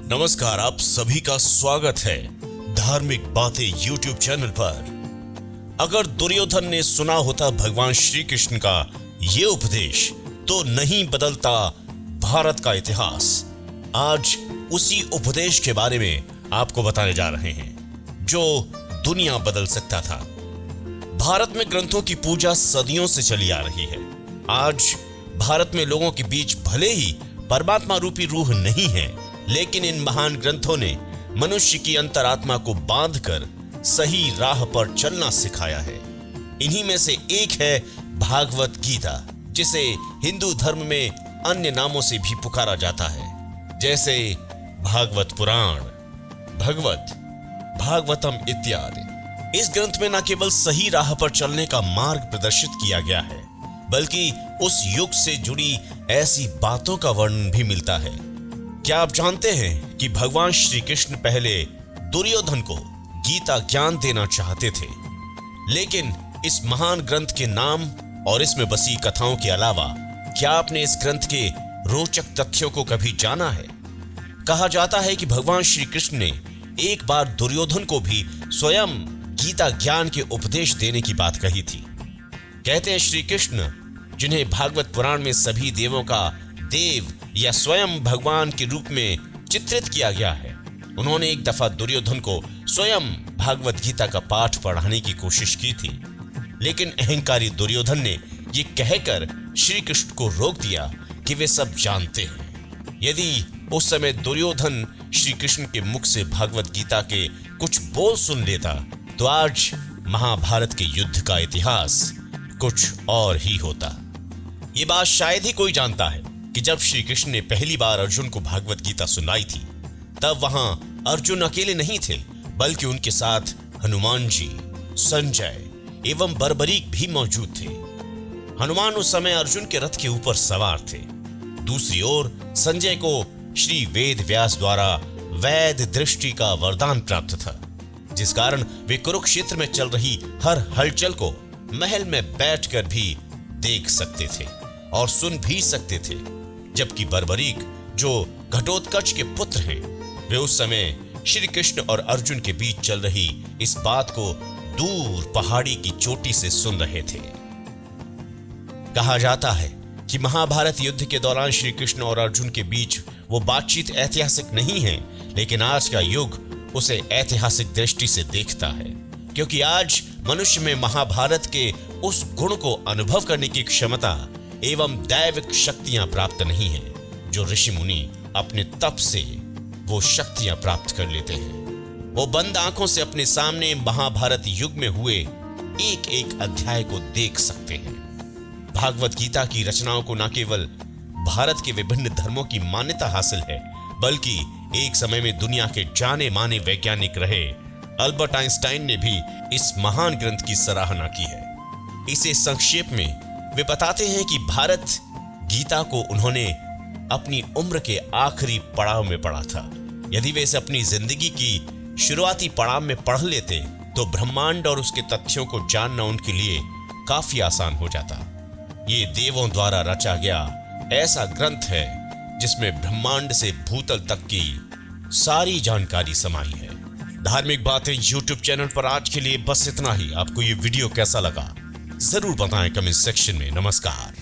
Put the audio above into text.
नमस्कार, आप सभी का स्वागत है धार्मिक बातें यूट्यूब चैनल पर। अगर दुर्योधन ने सुना होता भगवान श्री कृष्ण का ये उपदेश तो नहीं बदलता भारत का इतिहास। आज उसी उपदेश के बारे में आपको बताने जा रहे हैं जो दुनिया बदल सकता था। भारत में ग्रंथों की पूजा सदियों से चली आ रही है। आज भारत में लोगों के बीच भले ही परमात्मा रूपी रूह नहीं है, लेकिन इन महान ग्रंथों ने मनुष्य की अंतरात्मा को बांधकर सही राह पर चलना सिखाया है। इन्हीं में से एक है भागवत गीता, जिसे हिंदू धर्म में अन्य नामों से भी पुकारा जाता है, जैसे भागवत पुराण, भगवत, भागवतम इत्यादि। इस ग्रंथ में न केवल सही राह पर चलने का मार्ग प्रदर्शित किया गया है, बल्कि उस युग से जुड़ी ऐसी बातों का वर्णन भी मिलता है। क्या आप जानते हैं कि भगवान श्री कृष्ण पहले दुर्योधन को गीता ज्ञान देना चाहते थे, लेकिन इस महान ग्रंथ के नाम और इसमें बसी कथाओं के अलावा क्या आपने इस ग्रंथ के रोचक तथ्यों को कभी जाना है? कहा जाता है कि भगवान श्री कृष्ण ने एक बार दुर्योधन को भी स्वयं गीता ज्ञान के उपदेश देने की बात कही थी। कहते हैं श्री कृष्ण, जिन्हें भागवत पुराण में सभी देवों का देव या स्वयं भगवान के रूप में चित्रित किया गया है, उन्होंने एक दफा दुर्योधन को स्वयं भागवत गीता का पाठ पढ़ाने की कोशिश की थी, लेकिन अहंकारी दुर्योधन ने ये कहकर श्री कृष्ण को रोक दिया कि वे सब जानते हैं। यदि उस समय दुर्योधन श्री कृष्ण के मुख से भागवत गीता के कुछ बोल सुन लेता तो आज महाभारत के युद्ध का इतिहास कुछ और ही होता। ये बात शायद ही कोई जानता है कि जब श्री कृष्ण ने पहली बार अर्जुन को भागवत गीता सुनाई थी, तब वहां अर्जुन अकेले नहीं थे, बल्कि उनके साथ हनुमान जी, संजय एवं बर्बरीक भी मौजूद थे। हनुमान उस समय अर्जुन के रथ के ऊपर सवार थे। दूसरी ओर संजय को श्री वेद व्यास द्वारा वैद दृष्टि का वरदान प्राप्त था, जिस कारण वे कुरुक्षेत्र में चल रही हर हलचल को महल में बैठकर भी देख सकते थे और सुन भी सकते थे। जबकि बर्बरीक, जो घटोत्कच के पुत्र हैं, वे उस समय श्री कृष्ण और अर्जुन के बीच चल रही इस बात को दूर पहाड़ी की चोटी से सुन रहे थे। कहा जाता है कि महाभारत युद्ध के दौरान श्री कृष्ण और अर्जुन के बीच वो बातचीत ऐतिहासिक नहीं है, लेकिन आज का युग उसे ऐतिहासिक दृष्टि से देखता है, क्योंकि आज मनुष्य में महाभारत के उस गुण को अनुभव करने की क्षमता एवं दैविक शक्तियां प्राप्त नहीं है जो ऋषि मुनि अपने तप से वो शक्तियां प्राप्त कर लेते हैं। वो बंद आंखों से अपने सामने महाभारत युग में हुए एक एक अध्याय को देख सकते हैं। भागवत गीता की रचनाओं को न केवल भारत के विभिन्न धर्मों की मान्यता हासिल है, बल्कि एक समय में दुनिया के जाने माने वैज्ञानिक रहे अल्बर्ट आइंस्टाइन ने भी इस महान ग्रंथ की सराहना की है। इसे संक्षेप में वे बताते हैं कि भारत गीता को उन्होंने अपनी उम्र के आखिरी पड़ाव में पढ़ा था। यदि वे इसे अपनी जिंदगी की शुरुआती पड़ाव में पढ़ लेते तो ब्रह्मांड और उसके तथ्यों को जानना उनके लिए काफी आसान हो जाता। ये देवों द्वारा रचा गया ऐसा ग्रंथ है जिसमें ब्रह्मांड से भूतल तक की सारी जानकारी समाई है। धार्मिक बातें यूट्यूब चैनल पर आज के लिए बस इतना ही। आपको ये वीडियो कैसा लगा जरूर बताएं कमेंट सेक्शन में। नमस्कार।